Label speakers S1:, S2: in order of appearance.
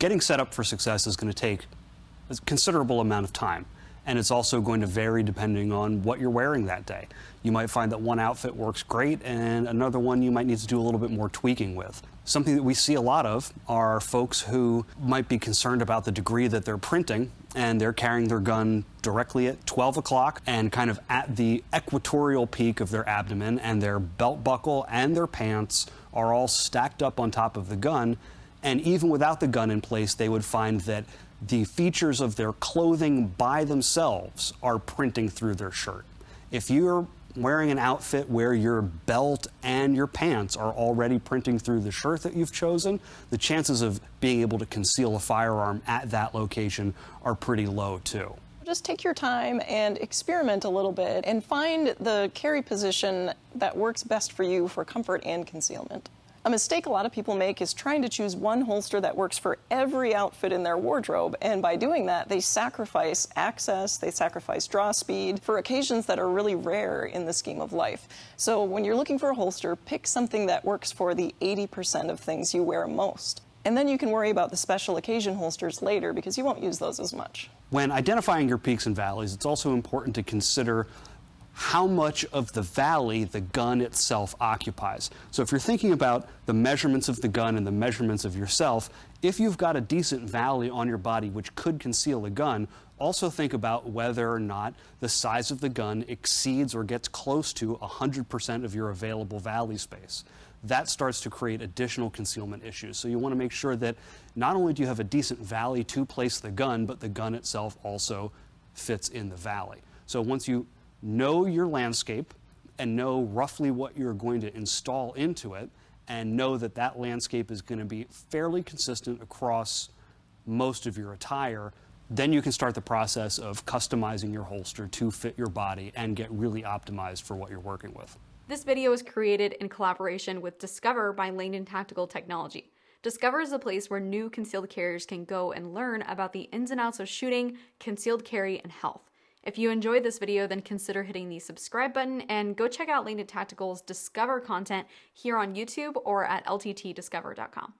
S1: Getting set up for success is going to take a considerable amount of time. And it's also going to vary depending on what you're wearing that day. You might find that one outfit works great and another one you might need to do a little bit more tweaking with. Something that we see a lot of are folks who might be concerned about the degree that they're printing, and they're carrying their gun directly at 12 o'clock and kind of at the equatorial peak of their abdomen, and their belt buckle and their pants are all stacked up on top of the gun. And even without the gun in place, they would find that the features of their clothing by themselves are printing through their shirt. If you're wearing an outfit where your belt and your pants are already printing through the shirt that you've chosen, the chances of being able to conceal a firearm at that location are pretty low too.
S2: Just take your time and experiment a little bit and find the carry position that works best for you for comfort and concealment. A mistake a lot of people make is trying to choose one holster that works for every outfit in their wardrobe, and by doing that, they sacrifice access, they sacrifice draw speed for occasions that are really rare in the scheme of life. So when you're looking for a holster, pick something that works for the 80% of things you wear most. And then you can worry about the special occasion holsters later because you won't use those as much.
S1: When identifying your peaks and valleys, it's also important to consider how much of the valley the gun itself occupies. So if you're thinking about the measurements of the gun and the measurements of yourself, if you've got a decent valley on your body which could conceal a gun, also think about whether or not the size of the gun exceeds or gets close to 100% of your available valley space. That starts to create additional concealment issues. So you want to make sure that not only do you have a decent valley to place the gun, but the gun itself also fits in the valley. So once you know your landscape and know roughly what you're going to install into it, and know that that landscape is going to be fairly consistent across most of your attire, then you can start the process of customizing your holster to fit your body and get really optimized for what you're working with.
S3: This video was created in collaboration with Discover by Langdon Tactical Technology. Discover is a place where new concealed carriers can go and learn about the ins and outs of shooting, concealed carry, and health. If you enjoyed this video, then consider hitting the subscribe button and go check out Langdon Tactical's Discover content here on YouTube or at lttdiscover.com.